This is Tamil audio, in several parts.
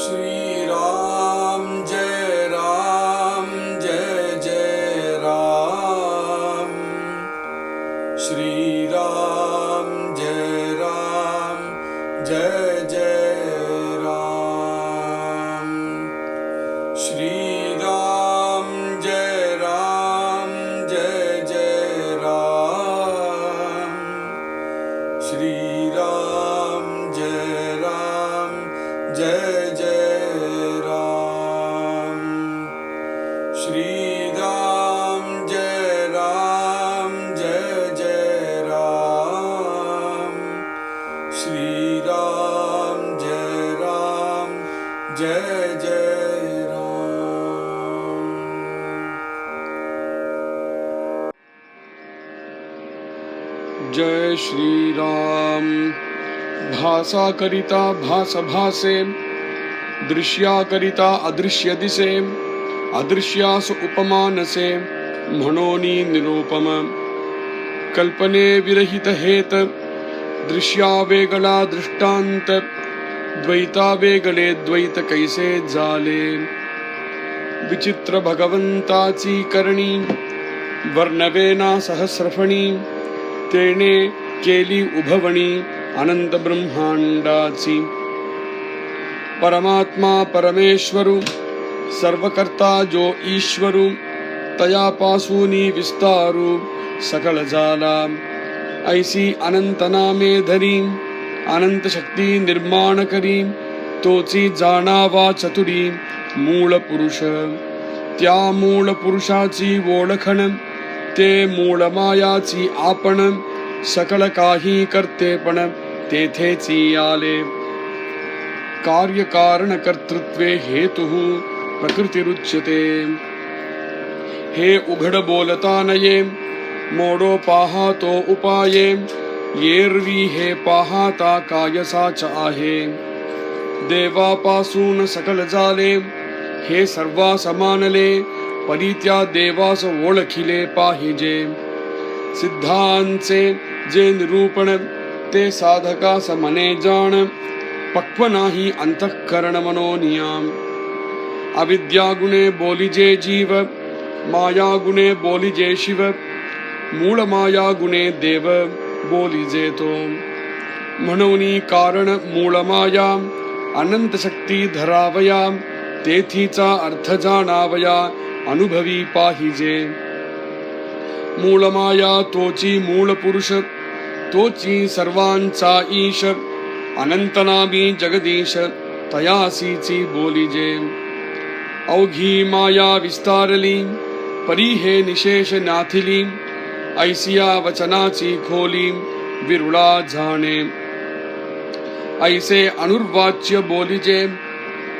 श्री राम जय जय राम। श्री राम जय जय राम। श्री राम जय जय राम। श्री राम जय जय राम। श्री राम जय जय राम। श्री राम जय जय राम। जय श्री राम। भासा करिता भास भासे, दृश्या करिता अदृश्य दिसे, अदृश्यास उपमानसे म्हणोनी निरूपम। कल्पने विरहित हेत, दृश्या वेगळा दृष्टांत, द्वैता वेगळे द्वैत कैसे झाले। विचित्र भगवंताची करणी, वर्णवेना सहस्रफणी, तेने केली उभवणी अनंत ब्रह्मांडाची। परमात्मा परमेश्वरू, सर्वकर्ता जो ईश्वरू, तयापासूनी विस्तारू सकळ झाला। ऐसी अनंत नामे धरी, अनंत शक्ती निर्माण करी, तोची जाणावा चतुरी मूळ पुरुष। त्या मूळ पुरुषाची ओळखण, ते मूळ मायाची आपण, सकळ काही करतेपण तेथेची आले। कार्य कारण कर्तृत्वे हेतु प्रकृतिरुच्यते। हे उघड बोलता नये, मोडो पाहतो उपाये, येरवी हे पाहता कायसाच आहे। देवापासून सकल झाले, हे सर्वा समानले, परी त्या देवास ओळखिले पाहिजे। सिद्धांचे जे निरूपण, ते साधकास मने जाण, पक्व नाही अंतःकरण मनोनियाम। अविद्या गुणे बोलिजे जीव, माया गुणे बोलिजे शिव, मूळ माया गुणे देव बोलिजे तो। म्हणून कारण मूळ माया, अनंत शक्ती धरावया, तेथीचा अर्थ जाणावया, अनुभवी पाहिजे। मूळ माया तोची मूळ पुरुष, तोची सर्वांचा ईश, अनंतनामी जगदीश, तयासीची बोलिजे। अवघी माया विस्तारली, परी हे निशेष नाथिली, ऐसिया वचनाची खोली विरुळा जाणे। ऐसे अनुर्वाच्य बोलिजे,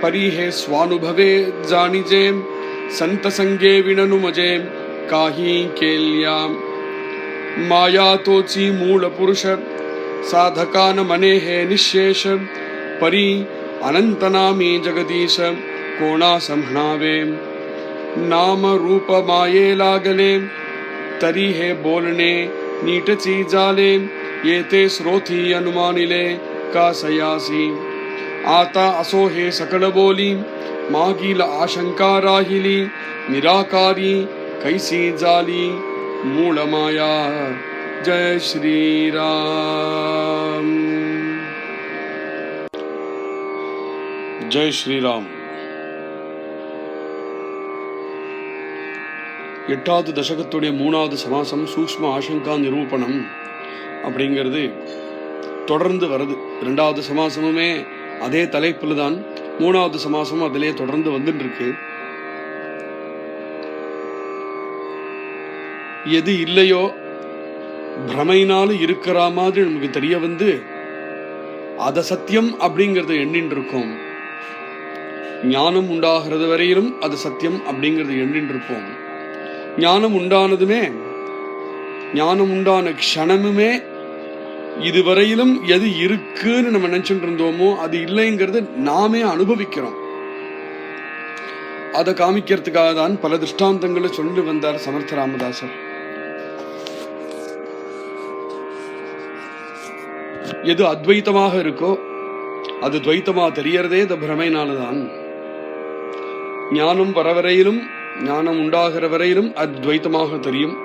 परी हे स्वानुभवे जाणिजे, संत संगे विणनुमजे काही केल्या। माया तोची मूळ पुरुष, साधकान मने हे निशेष, परी अनंतनामी जगदीश, कोणास म्हणावे। नाम रूप माये लागले, तरी हे बोलणे नीटची झाले, येते स्रोथी अनुमानिले कासयासी। आता असो हे सकळ बोली, मागील आशंका राहिली, निराकारी कैसी झाली मूळ माया। जय श्री राम। जय श्रीराम। எட்டாவது தசகத்துடைய மூணாவது சமாசம் சூக்ஷ்ம ஆசங்கா நிரூபணம் அப்படிங்கிறது தொடர்ந்து வருது. ரெண்டாவது சமாசமுமே அதே தலைப்பில் தான், மூணாவது சமாசமும் அதிலே தொடர்ந்து வந்துட்டு இருக்கு. எது இல்லையோ பிரமைனாலும் இருக்கிற மாதிரி நமக்கு தெரிய வந்து அத சத்தியம் அப்படிங்கறத எண்ணின்னு இருக்கோம். ஞானம் உண்டாகிறது வரையிலும் அது சத்தியம் அப்படிங்கறது எண்ணின்னு இருப்போம். ஞானம் உண்டானதுமே, ஞானம் உண்டான க்ஷணமுமே இதுவரையிலும் எது இருக்குன்னு நம்ம நினைச்சுட்டு இருந்தோமோ அது இல்லைங்கிறது நாமே அனுபவிக்கிறோம். அதை காமிக்கிறதுக்காக தான் பல திருஷ்டாந்தங்களை சொல்லி வந்தார் சமர்த்த ராமதாசர். எது அத்வைத்தமாக இருக்கோ அது துவைத்தமா தெரியறதே இந்த பிரமையினாலதான். ஞானம் வரவரையிலும், ஞானம் உண்டாகிற வரையிலும் அது துவைத்தமாக தெரியும்.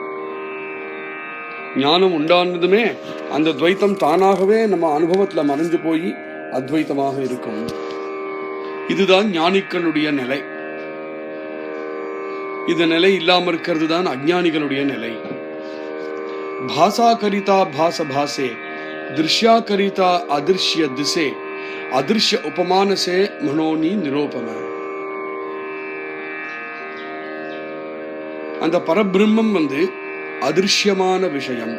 ஞானம் உண்டானதுமே அந்த துவைத்தம் தானாகவே நம்ம அனுபவத்துல மறைஞ்சு போய் அத்வைத்தமாக இருக்கும். இதுதான் ஞானிகளுடைய நிலை. இந்த நிலை இல்லாம இருக்கிறது தான் அஞ்ஞானிகளுடைய நிலை. பாசா கரிதா பாச பாசே, திருஷ்யா கரிதா அதிர்ஷ்ய திசே, அதிர்ஷ்ய உபமானசே மனோனி நிரூபம. அந்த பரபிரம்மம் அதிர்ஷ்யமான விஷயம்.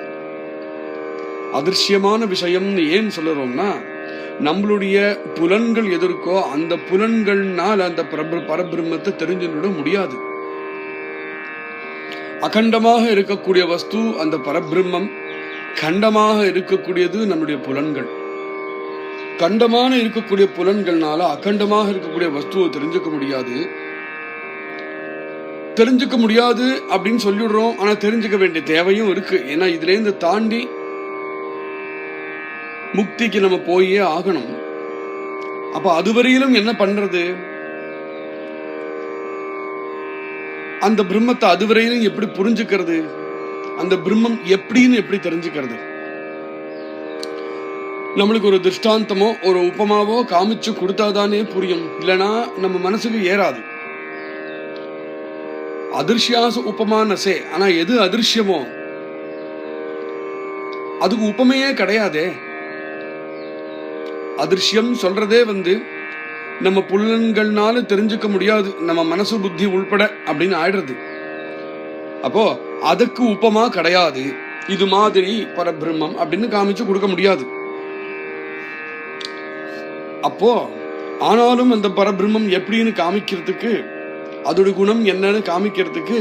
அதிர்ஷ்யமான விஷயம்னு ஏன் சொல்லுறோம்னா, நம்மளுடைய புலன்கள் எதற்கோ அந்த புலன்கள்னால் அந்த பரபிரம்மத்தை தெரிஞ்சுட முடியாது. அகண்டமாக இருக்கக்கூடிய வஸ்து அந்த பரபிரம்மம், கண்டமாக இருக்கக்கூடியது நம்முடைய புலன்கள். கண்டமான இருக்கக்கூடிய புலன்கள்னால அகண்டமாக இருக்கக்கூடிய வஸ்துவை தெரிஞ்சுக்க முடியாது. தெரிஞ்சுக்க முடியாது அப்படின்னு சொல்லிடுறோம். ஆனா தெரிஞ்சுக்க வேண்டிய தேவையும் இருக்கு. ஏன்னா இதுல இருந்து தாண்டி முக்திக்கு நம்ம போயே ஆகணும். அப்ப அதுவரையிலும் என்ன பண்றது? அந்த பிரம்மத்தை அதுவரையிலும் எப்படி புரிஞ்சுக்கிறது? அந்த பிரம்மம் எப்படின்னு எப்படி தெரிஞ்சுக்கிறது? நம்மளுக்கு ஒரு திருஷ்டாந்தமோ ஒரு உபமாவோ காமிச்சு கொடுத்தாதானே புரியும். இல்லைன்னா நம்ம மனசுக்கு ஏறாது. அதிர்ஷ்யாச உபமானசே. ஆனா எது அதிர்ஷ்யமோ அதுக்கு உபமையே கிடையாதே. அதிர்ஷ்யம் சொல்றதே நம்ம புலன்கள்னால தெரிஞ்சுக்க முடியாது, நம்ம மனசு புத்தி உள்பட அப்படின்னு ஆயிடுறது. அப்போ அதுக்கு உபமா கிடையாது. இது மாதிரி பரபிரம்மம் அப்படின்னு காமிச்சு கொடுக்க முடியாது. அப்போ ஆனாலும் அந்த பரபிரம்மம் எப்படின்னு காமிக்கிறதுக்கு, அதோட குணம் என்னன்னு காமிக்கிறதுக்கு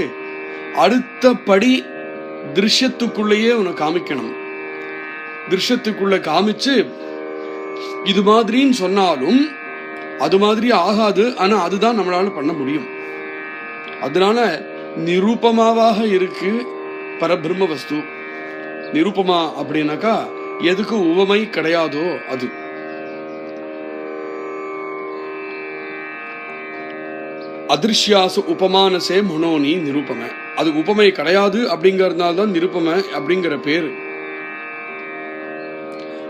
அடுத்தபடி திருஷ்யத்துக்குள்ளேயே உனக்கு காமிக்கணும். திருஷ்யத்துக்குள்ள காமிச்சு இது மாதிரின்னு சொன்னாலும் அது மாதிரி ஆகாது. ஆனா அதுதான் நம்மளால பண்ண முடியும். அதனால நிரூபமாவாக இருக்கு பரபிரம்ம வஸ்து. நிரூபமா அப்படின்னாக்கா எதுக்கு உவமை கிடையாதோ அது. அதிர்ஷ்யாச உபமானசே மனோனி நிரூபம. அதுக்கு உபமை கிடையாது அப்படிங்கறதுனால தான் நிரூபம அப்படிங்கிற பேரு.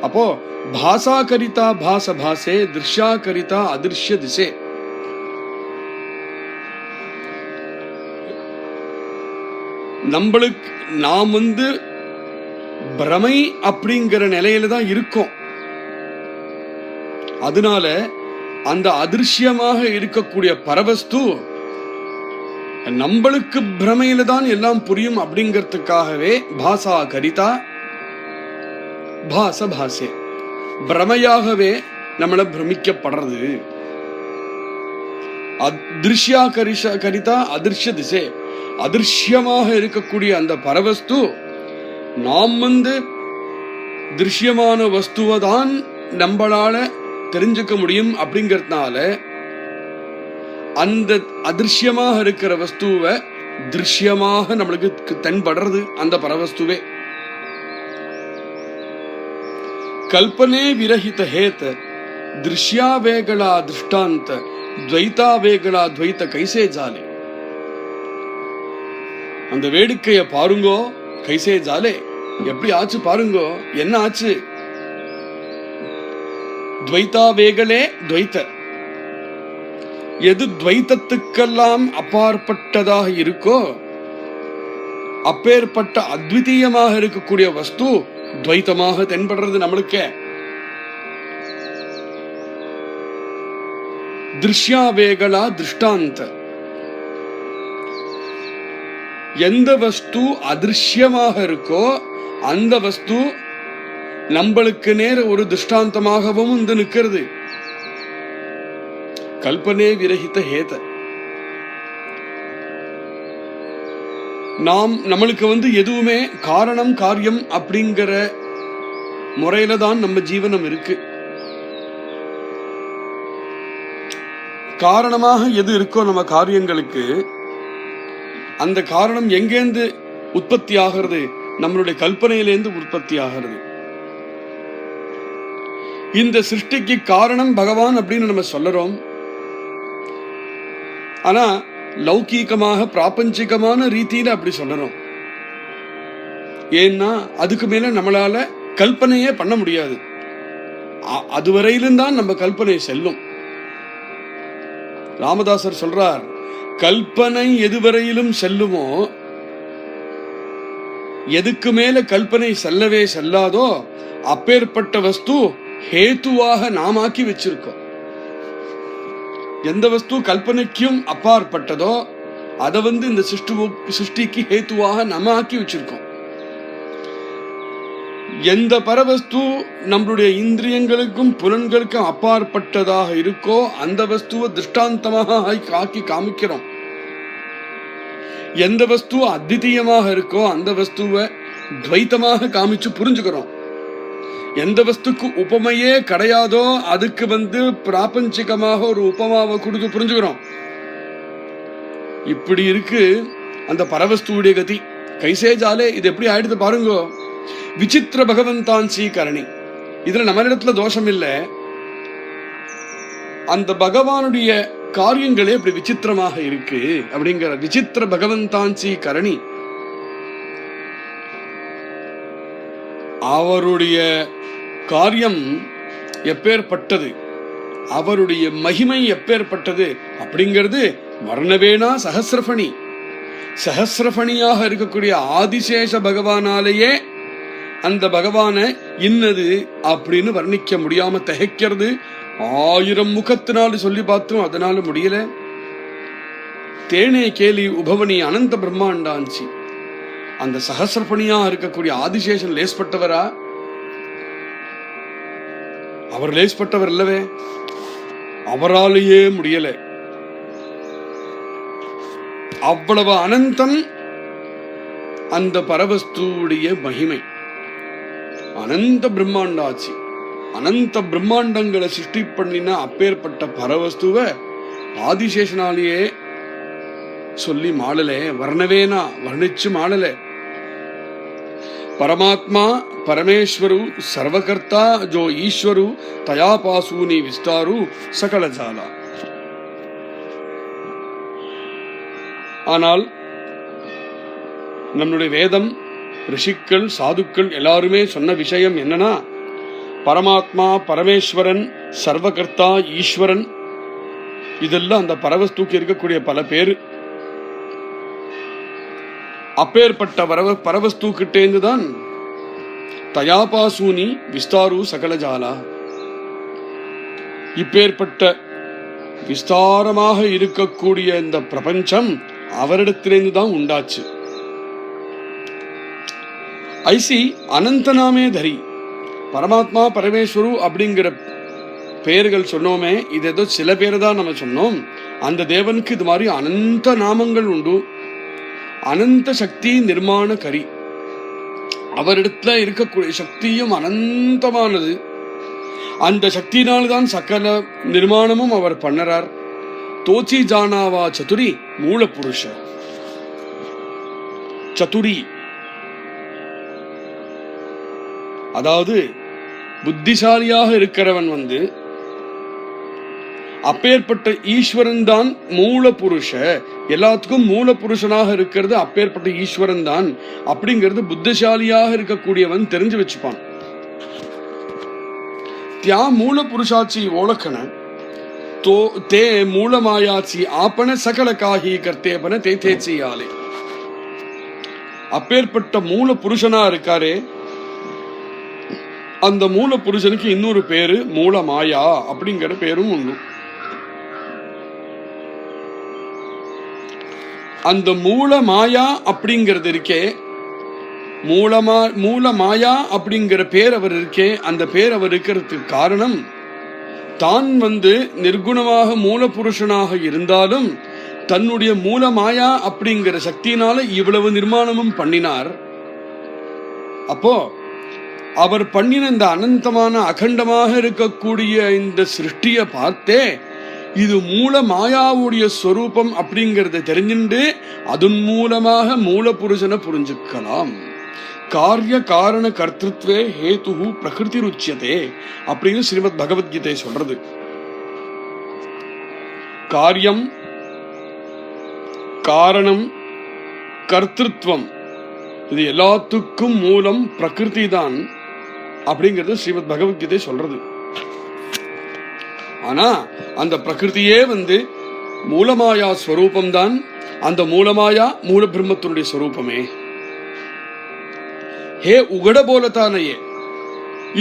அப்போ பாசா கரிதா பாச பாசே, திருஷ்யா கரிதா அதிர்ஷ்ய திசே. நம்மளுக்கு நாம் பிரமை அப்படிங்கிற நிலையில தான் இருக்கோம். அதனால அந்த அதிர்ஷ்யமாக இருக்கக்கூடிய பரவஸ்து நம்மளுக்கு பிரமையில தான் எல்லாம் புரியும் அப்படிங்கிறதுக்காகவே பாசா கரிதா பாச பாசே, பிரமையாகவே நம்மள பிரமிக்கப்படுறது. அதிர்ஷ்யா கரிதா அதிர்ஷ்ய திசே, அதிர்ஷ்யமாக இருக்கக்கூடிய அந்த பரவஸ்து நாம் திருஷ்யமான வஸ்துவை தான் நம்மளால தெரிஞ்சுக்க முடியும் அப்படிங்கறதுனால அந்த அதிர்ஷ்யமாக இருக்கிற வஸ்துவை திருஷ்யமாக நம்மளுக்கு தென்படுறது அந்த பரவஸ்துவே. கல்பனே விரஹித ஹேத, திருஷ்யாவேகளா திருஷ்டாந்த, துவைதாவேகளா துவைத்த கைசே ஜாலே. அந்த வேடிக்கைய பாருங்கோ. கைசே ஜாலே, எப்படி ஆச்சு பாருங்கோ. என்ன ஆச்சு? துவைதாவேகளே துவைத்த. எது துவைத்தத்துக்கெல்லாம் அப்பாற்பட்டதாக இருக்கோ அப்பேற்பட்ட அத்விதீயமாக இருக்கக்கூடிய வஸ்து துவைத்தமாக தென்படுறது நம்மளுக்கு. திருஷ்யாவேகளா திருஷ்டாந்த. எந்த வஸ்து அதிர்ஷ்யமாக இருக்கோ அந்த வஸ்து நம்மளுக்கு நேர ஒரு திருஷ்டாந்தமாகவும் நிற்கிறது. கல்பனே விரஹித ஹேத. நம்மளுக்கு எதுவுமே காரணம் காரியம் அப்படிங்கிற முறையில தான் நம்ம ஜீவனம் இருக்கு. காரணமாக எது இருக்கோ நம்ம காரியங்களுக்கு, அந்த காரணம் எங்கேந்து உற்பத்தி ஆகிறது? நம்மளுடைய கல்பனையிலேருந்து உற்பத்தி ஆகிறது. இந்த சிருஷ்டிக்கு காரணம் பகவான் அப்படின்னு நம்ம சொல்லுறோம். ஆனா லௌகீகமாக பிராபஞ்சிகமான ரீதியில அப்படி சொல்லுறோம். ஏன்னா அதுக்கு மேல நம்மளால கல்பனையே பண்ண முடியாது. அதுவரையிலும் தான் நம்ம கல்பனை செல்லும். ராமதாசர் சொல்றார், கல்பனை எதுவரையிலும் செல்லுமோ, எதுக்கு மேல கல்பனை செல்லவே செல்லாதோ அப்பேற்பட்ட வஸ்து ஹேத்துவாக நாமாக்கி வச்சிருக்கோம். எந்த வஸ்து கல்பனைக்கும் அப்பாற்பட்டதோ அதை இந்த சிருஷ்டிக்கு ஹேத்துவாக நாம ஆக்கி வச்சிருக்கோம். எந்த பரவஸ்து நம்மளுடைய இந்திரியங்களுக்கும் புலன்களுக்கும் அப்பாற்பட்டதாக இருக்கோ அந்த வஸ்துவை திருஷ்டாந்தமாக ஆக்கி காமிக்கிறோம். எந்த வஸ்து அத்விதீயமாக இருக்கோ அந்த வஸ்துவை துவைத்தமாக காமிச்சு புரிஞ்சுக்கிறோம். எந்த வஸ்துக்கு உபமையே கிடையாதோ அதுக்கு பிராபஞ்சிகமாக ஒரு உபமாவை கொடுத்து புரிஞ்சுக்கிறோம். இப்படி இருக்கு அந்த பரவஸ்துடைய கதி. கைசேஜாலே இது எப்படி ஆயிடுது பாருங்க. விசித்திர பகவந்தான்சி கரணி. இதுல நம்மளிடத்துல தோஷம் இல்லை. அந்த பகவானுடைய காரியங்களே அப்படி விசித்திரமாக இருக்கு அப்படிங்கிற விசித்திர பகவந்தான்சி கரணி. அவருடைய காரியம் எப்பேற்பட்டது, அவருடைய மகிமை எப்பேற்பட்டது அப்படிங்கிறது வர்ணவேனா சஹஸ்ரபணி. சஹஸ்ரபணியாக இருக்கக்கூடிய ஆதிசேஷ பகவானாலேயே அந்த பகவான இன்னது அப்படின்னு வர்ணிக்க முடியாம திகைக்கிறது. 1000 முகத்தினால சொல்லி பார்த்தோம், அதனால முடியல. தேனே கேலி உபவனி அனந்த பிரம்மாண்டாஞ்சி. அந்த சஹஸ்ரபணியா இருக்கக்கூடிய ஆதிசேஷன் லேஸ்பட்டவரா? அவர் லேஸ்பட்டவர் இல்லவே, அவராலேயே முடியல. அவ்வளவு அனந்தம் அந்த பரவஸ்துடைய மகிமை. அனந்த பிரம்மாண்டாச்சு. அனந்த பிரம்மாண்டங்களை சிருஷ்டி பண்ணின அப்பேற்பட்ட பரவஸ்துவ ஆதிசேஷனாலேயே சொல்லி மாளல. வர்ணவேனா வர்ணிச்சு மாளல. பரமாத்மா பரமேஸ்வரு சர்வகர்த்தா ஜோ ஈஸ்வரு தயா பாசூனி விஸ்தாரு சகல ஜாலா. ஆனால் நம்முடைய வேதம், ரிஷிக்கள், சாதுக்கள் எல்லாருமே சொன்ன விஷயம் என்னன்னா, பரமாத்மா பரமேஸ்வரன் சர்வகர்த்தா ஈஸ்வரன் இதெல்லாம் அந்த பரவஸ்துக்கு இருக்கக்கூடிய பல பேரு. அப்பேற்பட்ட பரவஸ்து கிட்டேந்துதான் தயாபாசூனி விஸ்தாரு சகலஜாலா. இப்பேற்பட்ட விஸ்தாரமாக இருக்கக்கூடிய இந்த பிரபஞ்சம் அவரிடத்திலிருந்து தான் உண்டாச்சு. ஐசி அனந்தநாமே தரி. பரமாத்மா பரமேஸ்வரு அப்படிங்கிற பெயர்கள் சொன்னோமே, இது ஏதோ சில பேர் தான் நம்ம சொன்னோம். அந்த தேவனுக்கு இது மாதிரி அனந்த நாமங்கள் உண்டு. அனந்த சக்தி நிர்மாண கரி. அவரிடத்துல இருக்கக்கூடிய சக்தியும் அனந்தமானது. அந்த சக்தியினால்தான் சகல நிர்மாணமும் அவர் பண்ணறார். தோச்சி ஜானாவா சதுரி மூல புருஷ. சதுரி அதாவது புத்திசாலியாக இருக்கிறவன் அப்பேற்பட்ட ஈஸ்வரன் தான் மூல புருஷ. எல்லாத்துக்கும் மூல புருஷனாக இருக்கிறது அப்பேற்பட்ட ஈஸ்வரன் தான் அப்படிங்கிறது புத்திசாலியாக இருக்கக்கூடியவன் தெரிஞ்சு வச்சுப்பான். தியா மூல புருஷாச்சி ஓலக்கண தே மூலமாயாச்சி ஆப்பன சகல காஹி கர்த்தேபன தே தேச்சியாலே. அப்பேற்பட்ட மூல புருஷனா இருக்காரே, அந்த மூல புருஷனுக்கு இன்னொரு பேரு மூல மாயா அப்படிங்கிற பேரும் உண்டு. அந்த மூல மாயா அப்படிங்கிறது இருக்கே, மூல மாயா அப்படிங்கிற பேர் அவர் இருக்கே, அந்த பேர் அவர் இருக்கிறதுக்கு காரணம் தான் நிர்குணமாக மூல புருஷனாக இருந்தாலும் தன்னுடைய மூல மாயா அப்படிங்கிற சக்தியினால இவ்வளவு நிர்மாணமும் பண்ணினார். அப்போ அவர் பண்ணின இந்த அனந்தமான அகண்டமாக இருக்கக்கூடிய இந்த சிருஷ்டியை பார்த்தே இது மூல மாயாவுடைய ஸ்வரூபம் அப்படிங்கறத தெரிஞ்சுட்டு அதன் மூலமாக மூல புருஷனை புரிஞ்சுக்கலாம். காரிய காரண கர்த்திருத்வே ஹேது பிரகிருதி ருச்சியதே அப்படின்னு ஸ்ரீமத் பகவத்கீதை சொல்றது. காரியம், காரணம், கர்த்திருவம் இது எல்லாத்துக்கும் மூலம் பிரகிருதி தான் அப்படிங்கிறது ஸ்ரீமத் பகவத்கீதை சொல்றது. ஆனா அந்த பிரகிருதியே மூலமாயா ஸ்வரூபம் தான். அந்த மூலமாயா மூல பிரம்மத்தினுடைய ஸ்வரூபமே. ஹே உகட போலத்தானையே,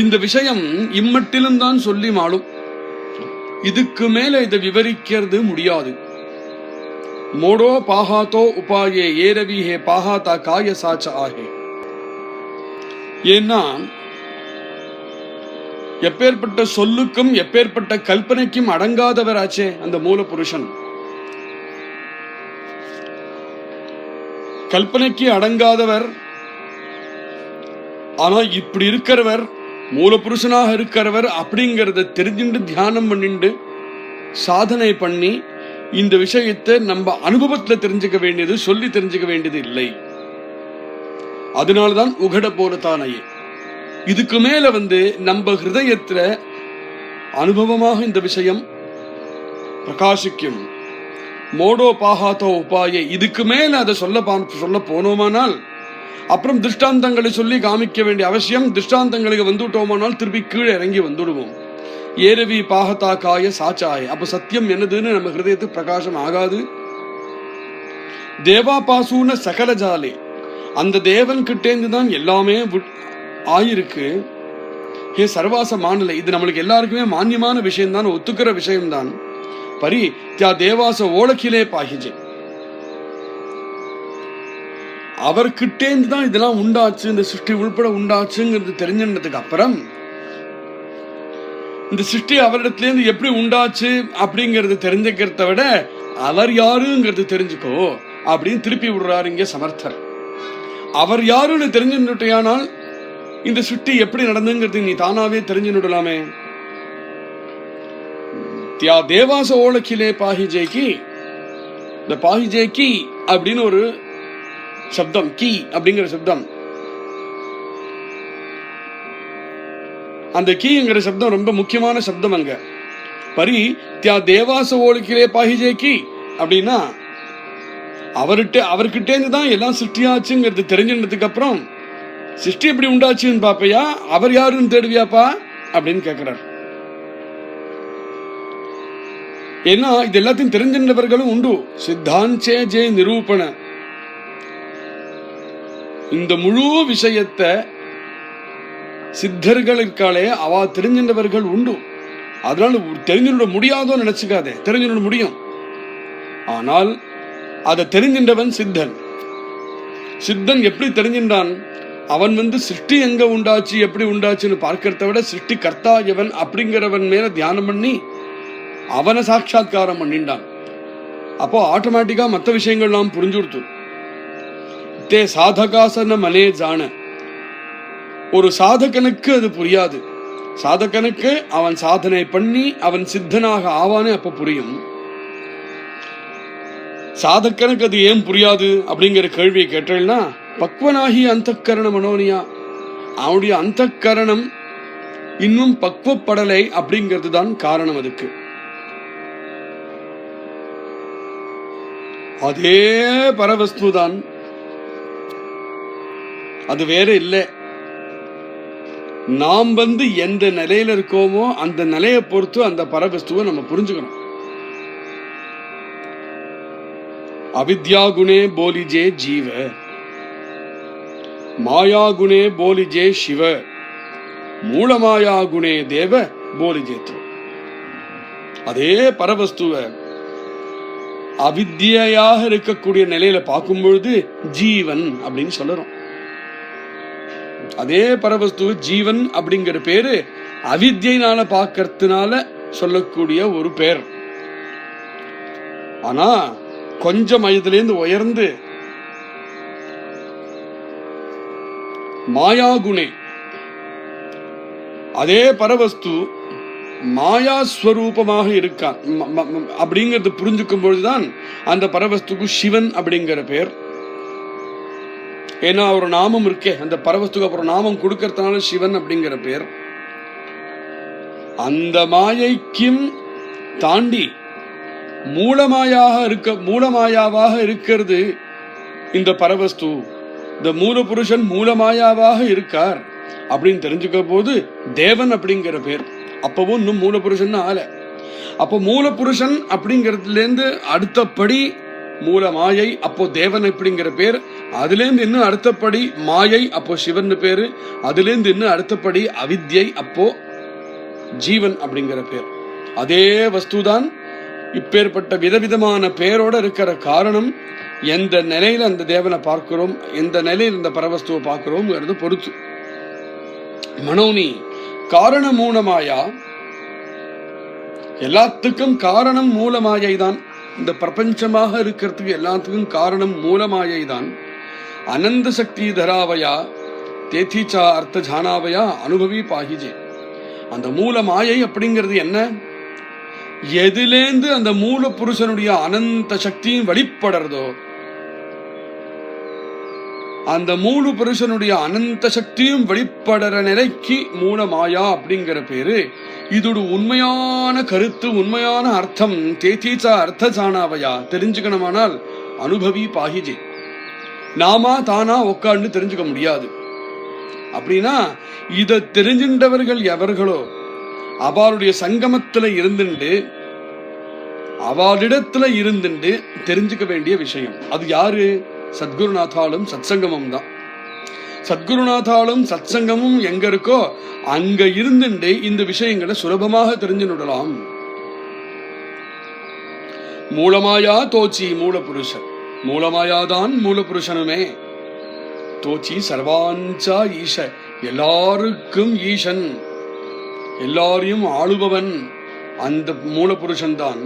இந்த விஷயம் இம்மட்டிலும் தான் சொல்லி மாளும். இதுக்கு மேல இதை விவரிக்கிறது முடியாது. மோடோ பாஹாத்தோ உபாயே ஏரவி ஹே பாஹாத்தா காய சாச்ச ஆகே. ஏன்னா எப்பேற்பட்ட சொல்லுக்கும் எப்பேற்பட்ட கல்பனைக்கும் அடங்காதவராச்சே அந்த மூல புருஷன். கல்பனைக்கு அடங்காதவர். ஆனா இப்படி இருக்கிறவர், மூல புருஷனாக இருக்கிறவர் அப்படிங்கறத தெரிஞ்சுட்டு தியானம் பண்ணிட்டு சாதனை பண்ணி இந்த விஷயத்தை நம்ம அனுபவத்துல தெரிஞ்சுக்க வேண்டியது, சொல்லி தெரிஞ்சுக்க வேண்டியது இல்லை. அதனால்தான் உகட போலத்தானையே. இதுக்கு மேல நம்ம ஹிருதயத்துல அனுபவமாக இந்த விஷயம் பிரகாசிக்கும். மோடோ பாஹாத்தோ உபாயே, இதுக்கு மேல அதை சொல்ல போனோமானால் அப்புறம் திருஷ்டாந்தங்களை சொல்லி காமிக்க வேண்டிய அவசியம். திருஷ்டாந்தங்களுக்கு வந்துட்டோமானால் திருப்பி கீழே இறங்கி வந்துடுவோம். ஏரவி பாகத்தா காய சாச்சாய. அப்ப சத்தியம் என்னதுன்னு நம்ம ஹிருதயத்துக்கு பிரகாசம் ஆகாது. தேவா பாசூன சகல ஜாலே, அந்த தேவன் கிட்டேந்து தான் எல்லாமே ஆயிருக்கு. ஹே சர்வாச மாநில, இது நம்மளுக்கு எல்லாருக்குமே மான்யமான விஷயம் தான், ஒத்துக்கிற விஷயம்தான். பரி தியா தேவாச ஓலக்கிலே பாகிஜே, அவர்கிட்டேந்து தான் இதெல்லாம் உண்டாச்சு, இந்த சிருஷ்டி உள்பட உண்டாச்சுங்கிறது தெரிஞ்சின்றதுக்கு அப்புறம் இந்த சிருஷ்டி அவரிடத்திலேருந்து எப்படி உண்டாச்சு அப்படிங்கறது தெரிஞ்சுக்கிறத விட அவர் யாருங்கிறது தெரிஞ்சுக்கோ அப்படின்னு திருப்பி விடுறாரு இங்க சமர்த்தர். அவர் யாருன்னு தெரிஞ்சுட்டானால் இந்த சிருஷ்டி எப்படி நடந்துங்கிறது நீ தானாவே தெரிஞ்சுடலாமே. தியா தேவாச ஓலக்கிலே பாஹிஜேக்கி, இந்த பாஹிஜேக்கி அப்படின்னு ஒரு சப்தம், கீ அப்படிங்கிற சப்தம். அந்த கீங்கிற சப்தம் ரொம்ப முக்கியமான சப்தம் அங்க. பரி தியா தேவாச ஓலக்கிலே பாஹிஜேக்கி அப்படின்னா அவர்கிட்ட தான் எல்லாம் சிருஷ்டியாச்சுங்கிறது தெரிஞ்சினதுக்கு அப்புறம் சிருஷ்டி எப்படி உண்டாச்சுன்னு பாப்பையா, அவர் யாருன்னு தேடுவியாப்பா அப்படின்னு கேட்கிறார். ஏன்னா இது எல்லாத்தையும் தெரிஞ்சின்றவர்களும் உண்டு. சித்தாந்தே ஜே நிரூபண, இந்த முழு விஷயத்தை சித்தர்களுக்காலே அவ தெரிஞ்சின்றவர்கள் உண்டு. அதனால தெரிஞ்சுட முடியாதோ நினைச்சுக்காதே, தெரிஞ்சுட முடியும். ஆனால் அதை தெரிஞ்சின்றவன் சித்தன். சித்தன் எப்படி தெரிஞ்சின்றான்? அவன் சிருஷ்டி எங்க உண்டாச்சு எப்படி உண்டாச்சுன்னு பார்க்கறத விட சிருஷ்டி கர்த்தா எவன் அப்படிங்கிறவன் மேல தியானம் பண்ணி அவனை சாட்சாத்காரம் பண்ணிண்டான். அப்போ ஆட்டோமேட்டிக்கா மற்ற விஷயங்கள் நாம் புரிஞ்சுடுத்து. தே சாதகாசன மனே ஜான, ஒரு சாதகனுக்கு அது புரியாது. சாதகனுக்கு அவன் சாதனை பண்ணி அவன் சித்தனாக ஆவானே அப்ப புரியும். சாதகனுக்கு அது ஏன் புரியாது அப்படிங்கிற கேள்வியை கேட்டேன்னா, பக்வனாகி அந்த கரண மனோனியா, அவனுடைய அந்த கரணம் இன்னும் பக்குவப்படலை அப்படிங்கிறது தான் காரணம். அதுக்கு அதே பரவஸ்து தான், அது வேற இல்லை. நாம் எந்த நிலையில இருக்கோமோ அந்த நிலையை பொறுத்து அந்த பரவஸ்துவை நம்ம புரிஞ்சுக்கணும். அவித்யா குணே போலிஜே ஜீவ, மாயா குணே போலிஜே சிவ, மூலமாயா குணே தேவ போலிஜேத்ரு. அதே பரவஸ்துவ அவித்யாக இருக்கக்கூடிய நிலையில பார்க்கும் பொழுது ஜீவன் அப்படின்னு சொல்லுறோம். அதே பரவஸ்து ஜீவன் அப்படிங்கிற பேரு அவித்யினால பார்க்கறதுனால சொல்லக்கூடிய ஒரு பேர். ஆனா கொஞ்சம் இதுலேருந்து உயர்ந்து மாயா குணே, அதே பரவஸ்து மாயாஸ்வரூபமாக இருக்கான் அப்படிங்கிறது புரிஞ்சுக்கும் பொழுதுதான் அந்த பரவஸ்துக்கு சிவன் அப்படிங்கிற பேர். ஏன்னா ஒரு நாமம் இருக்கே, அந்த பரவஸ்துக்கு அப்புறம் நாமம் கொடுக்கறதுனால சிவன் அப்படிங்கிற பேர். அந்த மாயைக்கும் தாண்டி மூலமாயாவாக இருக்கிறது இந்த பரவஸ்து. இந்த மூலபுருஷன் மூலமாயாவாக இருக்கார் அப்படின்னு தெரிஞ்சுக்க போது தேவன் அப்படிங்கிற பேர். அப்பவும் இன்னும் மூலபுருஷன் ஆல. அப்போ மூலபுருஷன் அப்படிங்கறதுல இருந்து அடுத்தபடி மூல மாயை, அப்போ தேவன் அப்படிங்கிற பேர். அதுல இருந்து இன்னும் அடுத்தபடி மாயை, அப்போ சிவன் பேரு. அதுல இருந்து இன்னும் அடுத்தபடி அவித்யை, அப்போ ஜீவன் அப்படிங்கிற பேர். அதே வஸ்துதான் இப்பேற்பட்ட விதவிதமான பெயரோட இருக்கிற காரணம் எந்த நிலையில அந்த தேவனை பார்க்கிறோம், எந்த நிலையில் இந்த பரவஸ்துவை பார்க்கிறோம் பொறுத்து. மனோனி காரண மூலமாயா, எல்லாத்துக்கும் காரணம் மூலமாயை தான். இந்த பிரபஞ்சமாக இருக்கிறதுக்கு எல்லாத்துக்கும் காரணம் மூலமாயை தான். அனந்த சக்தி தராவயா தேதிச்சா அர்த்த ஜானாவயா அனுபவி பாகிஜே. அந்த மூல மாயை அப்படிங்கிறது என்ன? எதிலேந்து அந்த மூல புருஷனுடைய அனந்த சக்தியும் வெளிப்படுறதோ, அந்த மூல புருஷனுடைய அனந்த சக்தியும் வெளிப்படுற நிலைக்கு மூல மாயா அப்படிங்கிற பேரு. இதோட உண்மையான கருத்து, உண்மையான அர்த்தம் தேதிச்சா அர்த்த ஜானாவயா தெரிஞ்சுக்கணுமானால் அனுபவி பாகிஜே. நாமா தானா உட்காந்து தெரிஞ்சுக்க முடியாது. அப்படின்னா இதை தெரிஞ்சின்றவர்கள் எவர்களோ அவளுடைய சங்கமத்துல இருந்துண்டு, அவளிடத்துல இருந்துண்டு தெரிஞ்சுக்க வேண்டிய விஷயம். அது யாரு? சத்குருநாதாலும் சத்சங்கமும் தான். சத்குருநாதாலும் சத்சங்கமும் எங்க இருக்கோ அங்க இருந்துட்டு இந்த விஷயங்களை சுலபமாக தெரிஞ்சுடலாம். மூலமாயா தோச்சி மூலபுருஷன், மூலமாயாதான் மூலபுருஷனுமே. தோச்சி சர்வாஞ்சா ஈஷ, எல்லாருக்கும் ஈசன், எல்லாரையும் ஆளுபவன் அந்த மூலபுருஷன் தான்.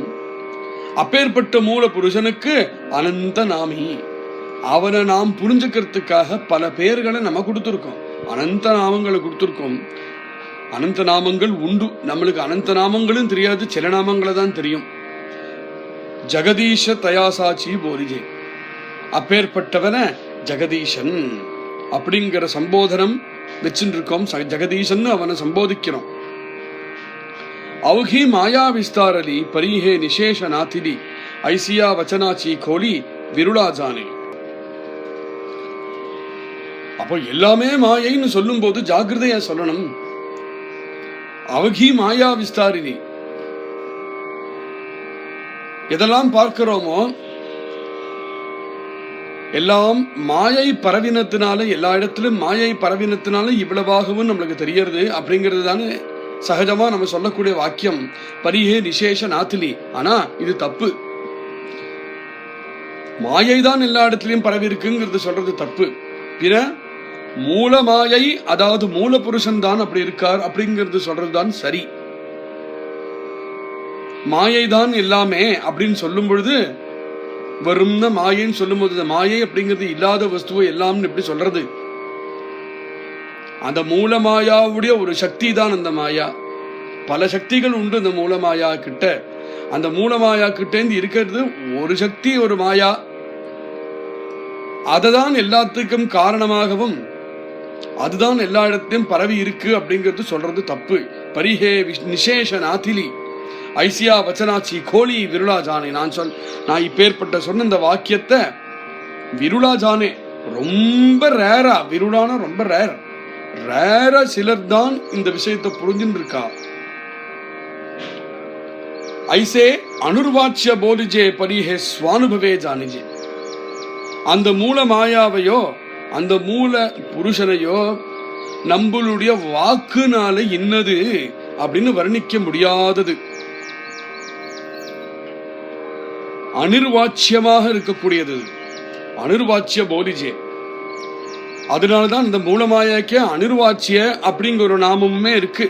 அப்பேற்பட்ட மூலபுருஷனுக்கு அனந்த நாமி, அவனை நாம் புரிஞ்சுக்கிறதுக்காக பல பெயர்களை நம்ம கொடுத்துருக்கோம், அனந்த நாமங்களை கொடுத்துருக்கோம். அனந்த நாமங்கள் உண்டு. நம்மளுக்கு அனந்த நாமங்களும் தெரியாது, சில நாமங்களை தான் தெரியும். ஜெகதீஷ தயாசாச்சி போரிஜே, அப்பேற்பட்டவன ஜெகதீஷன் அப்படிங்கிற சம்போதனம் வச்சுட்டு இருக்கோம். ஜெகதீஷன் அவனை சம்போதிக்கிறோம். அவுகி மாயா விஸ்தாரலி பரிஹே நிசேஷ நாத்திலி ஐசியா வச்சனாச்சி கோலி விருளா ஜானே. அப்போ எல்லாமே மாயைன்னு சொல்லும் போது ஜாகிரதையா சொல்லணும். அவகி மாயா விஸ்தாரினி, எதெல்லாம் பார்க்கிறோமோ எல்லாம் மாயை பரவினத்தினால, எல்லா இடத்திலும் மாயை பரவினத்தினால இவ்வளவாகவும் நம்மளுக்கு தெரியறது அப்படிங்கிறது தானே சகஜமா நம்ம சொல்லக்கூடிய வாக்கியம். பரிஹே நிசேஷ நாத்திலி. ஆனா இது தப்பு. மாயை தான் எல்லா இடத்திலையும் பரவி இருக்குங்கிறது சொல்றது தப்பு. பிற மூல மாயை, அதாவது மூல புருஷன் தான் அப்படி இருக்கார் அப்படிங்கிறது சொல்றதுதான் சரி. மாயை தான் எல்லாமே அப்படின்னு சொல்லும் பொழுது வரும்னா மாயைன்னு சொல்லும் போது மாயை அப்படிங்கிறது இல்லாத வஸ்துவை எல்லாம்னு எப்படி சொல்றது? அந்த மூலமாயாவுடைய ஒரு சக்தி தான் அந்த மாயா. பல சக்திகள் உண்டு அந்த மூலமாயா கிட்ட. அந்த மூலமாயா கிட்ட இருந்து இருக்கிறது ஒரு சக்தி, ஒரு மாயா. அததான் எல்லாத்துக்கும் காரணமாகவும் அதுதான் எல்லா இடத்தையும் பரவி இருக்கு அப்படிங்கிறது சொல்றது தப்பு. பரிஹே நிசேஷ நாத்திலி ஐசியா வச்சனாச்சி கோலி விருளா ஜானே. நான் இப்பேற்பட்ட சொன்ன இந்த வாக்கியத்தை விருளா ஜானே, ரொம்ப ரேரா, விருளான ரொம்ப ரேரா சிலர் தான் இந்த விஷயத்தை புரிஞ்சுட்டு இருக்கா. ஐசே அனுர்வாச்சிய போலிஜே பரிஹே ஸ்வானுபவே ஜானிஜே. அந்த மூல மாயாவையோ அந்த மூல புருஷனையோ நம்மளுடைய வாக்குனால இன்னது அப்படின்னு வர்ணிக்க முடியாதது, அனிர்வாச்சியமாக இருக்கக்கூடியது. அனிர்வாச்சிய போலிஜே. அதனாலதான் இந்த மூலமாயாக்கே அனிர்வாச்சிய அப்படிங்கிற ஒரு நாமமுமே இருக்கு.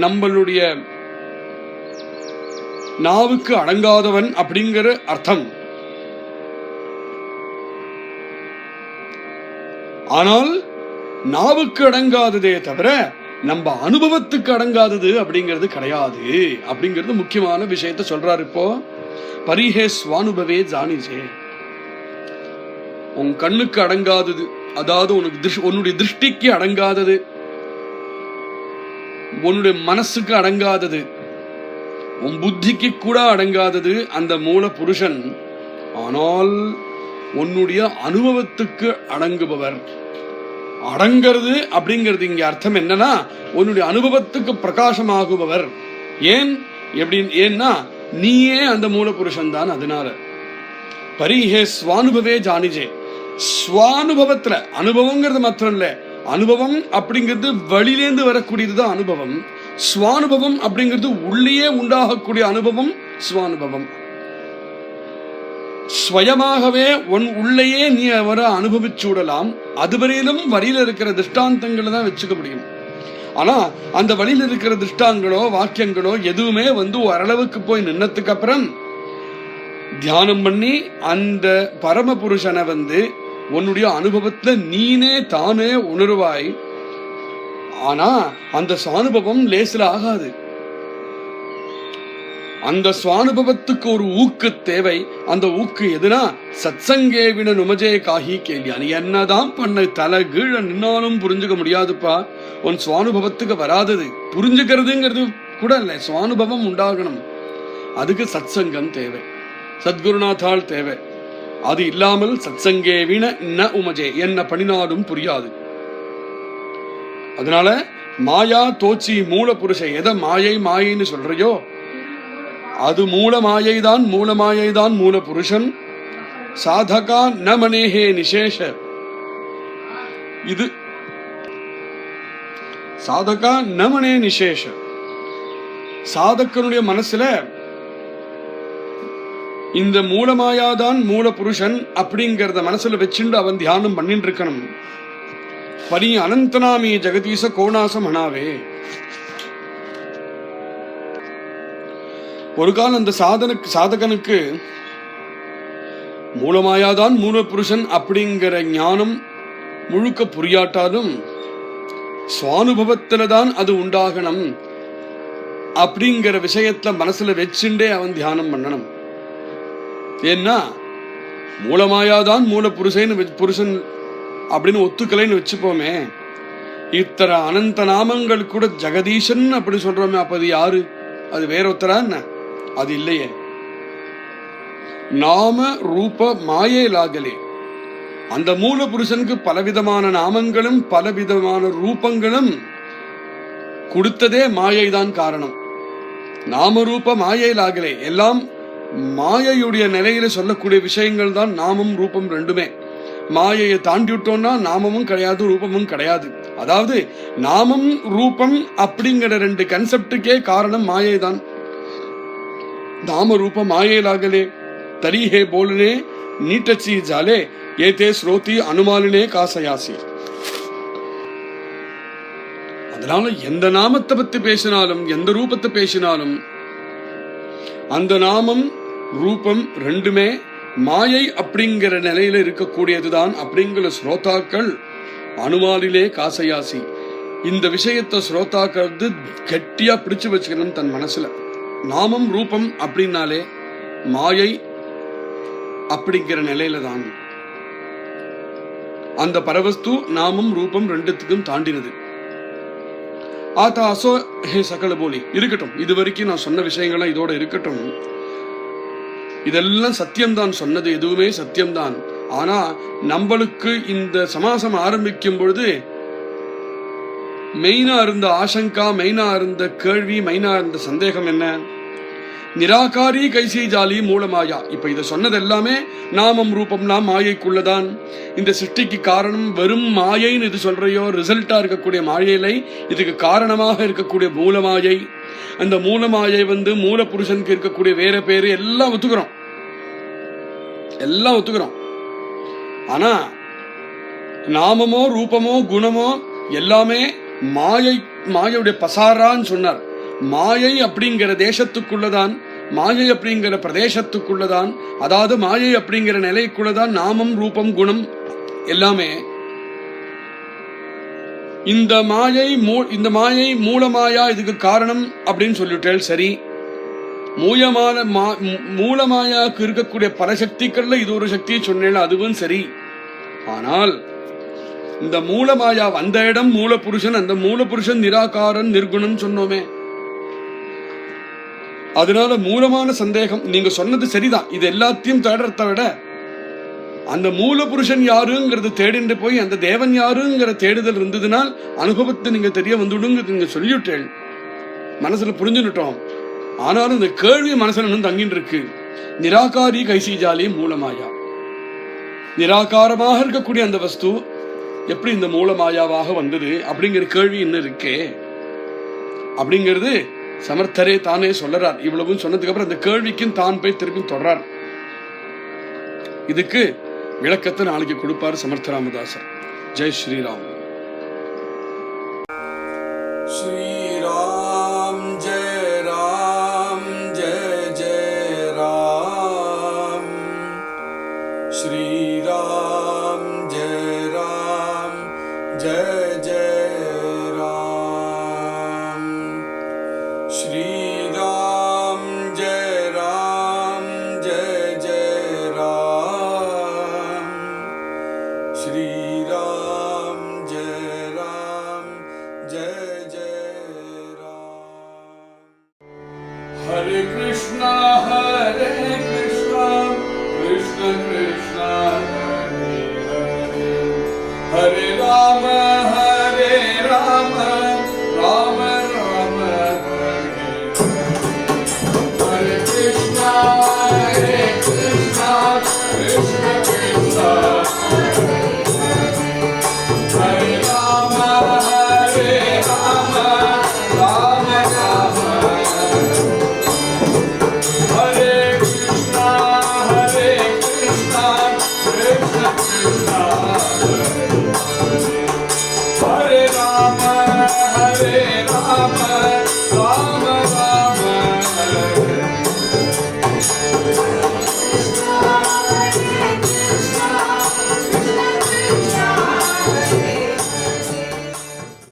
நம்மளுடைய நாவுக்கு அடங்காதவன் அப்படிங்கிற அர்த்தம். ஆனால் நாவுக்கு அடங்காததே தவிர நம்ம அனுபவத்துக்கு அடங்காதது அப்படிங்கிறது கிடையாது அப்படிங்கிறது முக்கியமான விஷயத்த சொல்றாரு. இப்போ பரிஹே ஸ்வானுபவே ஜானிஜே, உன் கண்ணுக்கு அடங்காதது அதாவது உன்னுடைய திருஷ்டிக்கு அடங்காதது, உன்னுடைய மனசுக்கு அடங்காதது, உன் புத்திக்கு கூட அடங்காதது அந்த மூல புருஷன். ஆனால் உன்னுடைய அனுபவத்துக்கு அடங்குபவர். அடங்கிறது அப்படிங்கிறது இங்க அர்த்தம் என்னன்னா, உன்னுடைய அனுபவத்துக்கு பிரகாசமாகுபவர். ஏன்னா நீயே அந்த மூல புருஷன் தான். அதனால பரிஹே ஸ்வானுபவே ஜானிஜே. ஸ்வானுபவத்துல, அனுபவங்கிறது மாத்திரம் இல்ல, அனுபவம் அப்படிங்கிறது வெளியிலேந்து வரக்கூடியதுதான் அனுபவம். ஸ்வானுபவம் அப்படிங்கிறது உள்ளே உண்டாகக்கூடிய அனுபவம் ஸ்வானுபவம். ஸ்வயமாகவே உன் உள்ளேயே நீ அவரை அனுபவிச்சு விடலாம். அதுவரையிலும் வழியில இருக்கிற திருஷ்டாந்தங்களை தான் வச்சுக்க முடியும். ஆனா அந்த வழியில இருக்கிற திருஷ்டாங்களோ வாக்கியங்களோ எதுவுமே ஓரளவுக்கு போய் நின்னதுக்கு அப்புறம் தியானம் பண்ணி அந்த பரமபுருஷனை உன்னுடைய அனுபவத்துல நீனே தானே உணர்வாய். ஆனா அந்த சுவானுபவம் லேசில ஆகாது. அந்த சுவானுபவத்துக்கு ஒரு ஊக்கு தேவை. அந்த ஊக்கு எதுனா சத்சங்கே வின நுமஜே காஹி கேள்வி. நீ என்னதான் பண்ண தலை கீழ நின்னாலும் புரிஞ்சுக்க முடியாதுப்பா. உன் சுவானுபவத்துக்கு வராதது. புரிஞ்சுக்கிறதுங்கிறது கூட இல்ல, சுவானுபவம் உண்டாகணும். அதுக்கு சத்சங்கம் தேவை, சத்குருநாத்தால் தேவை. அது இல்லாமல் சத்சங்கே வின ந உமஜே, என்ன பண்ணினாலும் புரியாது. அதனால மாயா தோச்சி மூல புருஷ, எதை மாயை மாயைன்னு சொல்றையோ அது மூல மாயைதான். மூல மாயைதான் மூல புருஷன். சாதகா ந மனேஹே நிசேஷ. இது சாதகா ந மனே நிசேஷ. சாதகனுடைய மனசுல இந்த மூலமாயாதான் மூல புருஷன் அப்படிங்கறத மனசுல வச்சுண்டு அவன் தியானம் பண்ணிட்டு இருக்கணும். பரி அனந்தனாமி ஜெகதீச கோணாசம் அனாவே. ஒரு காலம் அந்த சாதகனுக்கு மூலமாயாதான் மூல புருஷன் அப்படிங்கிற ஞானம் முழுக்க புரியாட்டாலும் சுவானுபவத்தில்தான் அது உண்டாகணும் அப்படிங்கிற விஷயத்துல மனசுல வச்சுண்டே அவன் தியானம் பண்ணணும். ஏன்னா மூலமாயாதான் மூல புருஷன் அப்படின்னு ஒத்துக்கலைன்னு வச்சுப்போமே, இத்தனை அனந்த நாமங்கள் கூட ஜெகதீசன் அப்படி சொல்றோமே, அப்ப அது யாரு? அது வேற ஒருத்தரா என்ன? அது இல்லையே. நாம ரூப மாயேலாகலே. அந்த மூல புருஷனுக்கு பலவிதமான நாமங்களும் பலவிதமான ரூபங்களும் கொடுத்ததே மாயைதான் காரணம். நாம ரூப மாயேலாகலே. எல்லாம் மாயையுடைய நிலையில சொல்லக்கூடிய விஷயங்கள் தான் நாமம் ரூபம் ரெண்டுமே. மாயையை தாண்டி விட்டோம்னா நாமமும் கிடையாது, ரூபமும் கிடையாது. அதாவது நாமம் ரூபம் அப்படிங்கிற ரெண்டு கன்செப்டுக்கே காரணம் மாயை தான். நாம ரூப மாயேலாகலே தரிஹே போலனே நீட்டச்சி ஜாலே ஏதே ஸ்ரோதி அனுமாலினே காசயாசி. அதனால எந்த நாமத்தை பத்தி பேசினாலும் எந்த ரூபத்தை பேசினாலும் அந்த நாமம் ரூபம் ரெண்டுமே மாயை அப்படிங்கிற நிலையில இருக்கக்கூடியதுதான் அப்படிங்கிற ஸ்ரோதாக்கள் அனுமாலிலே காசையாசி. இந்த விஷயத்தை ஸ்ரோதாக்கள் கெட்டியா பிடிச்சு வச்சுக்கணும் தன் மனசுல. நாமம் ரூபம் அப்படின்னாலே மாயை அப்படிங்கிற நிலையில தான். அந்த பரவஸ்து நாமம் ரூபம் ரெண்டுத்துக்கும் தாண்டினது. ஆத்தா அசோ ஹே சகல போலி இருக்கட்டும். இது வரைக்கும் நான் சொன்ன விஷயங்கள்லாம் இதோட இருக்கட்டும். இதெல்லாம் சத்தியம்தான், சொன்னது எதுவுமே சத்தியம்தான். ஆனா நம்மளுக்கு இந்த சமாசம் ஆரம்பிக்கும் பொழுது மெயினா இருந்த ஆசங்கா, மெயினா இருந்த கேள்வி, மெயினா இருந்த சந்தேகம் என்ன? நிராகாரி கைசி ஜாலி மூலமாயா. இப்ப இத சொன்னது எல்லாமே நாமம் ரூபம்னா மாயைக்குள்ளதான். இந்த சிருஷ்டிக்கு காரணம் வெறும் மாயைன்னு இது சொல்றையோ, ரிசல்ட்டா இருக்கக்கூடிய மாயையிலை, இதுக்கு காரணமாக இருக்கக்கூடிய மூலமாயை. அந்த மூலமாயை மூல புருஷனுக்கு இருக்கக்கூடிய வேற பேரு எல்லாம் ஒத்துக்கிறோம், எல்லாம் ஒத்துக்கிறோம். ஆனா நாமமோ ரூபமோ குணமோ எல்லாமே மாயையுடைய பசாரான்னு சொன்னார். மாயை அப்படிங்கிற தேசத்துக்குள்ளதான், மாயை அப்படிங்கிற பிரதேசத்துக்குள்ளதான், அதாவது மாயை அப்படிங்கிற நிலைக்குள்ளதான் நாமம் ரூபம் குணம் எல்லாமே. இந்த மாயை மூலமாயா இதுக்கு காரணம் அப்படின்னு சொல்லிட்டேன். சரி, மூலமாயாக்கு இருக்கக்கூடிய பல சக்திகள்ல இது ஒரு சக்தியை சொன்னேன், அதுவும் சரி. ஆனால் இந்த மூலமாயா அந்த இடம் மூலபுருஷன், அந்த மூலபுருஷன் நிராகாரன் நிர்குணம் சொன்னோமே. அதனால மூலமான சந்தேகம். நீங்க சொன்னது சரிதான். இது எல்லாத்தையும் தேடுறத விட அந்த மூலபுருஷன் யாருங்கிறது தேடிண்டு போய் அந்த தேவன் யாருங்கிற தேடுதல் இருந்ததுனால் அனுபவத்தை நீங்க தெரிய வந்துடுங்க. நீங்க சொல்லிவிட்டேன், மனசுல புரிஞ்சுட்டோம். ஆனாலும் இந்த கேள்வி மனசுல இன்னும் தங்கிட்டு இருக்கு. நிராகாரி கைசிஜாலி மூலமாயா, நிராகாரமாக இருக்கக்கூடிய அந்த வஸ்து எப்படி இந்த மூலமாயாவாக வந்தது அப்படிங்கிற கேள்வி இன்னும் இருக்கே அப்படிங்கிறது சமர்த்தரே தானே சொல்லறார். இவ்வளவும் சொன்னதுக்கு அப்புறம் அந்த கேள்விக்கும் தான் போய் திருப்பி தொடரார். இதுக்கு விளக்கத்தை நாளைக்கு கொடுப்பார் சமர்த்த ராமதாசர். ஜெய் ஸ்ரீராம். ஸ்ரீ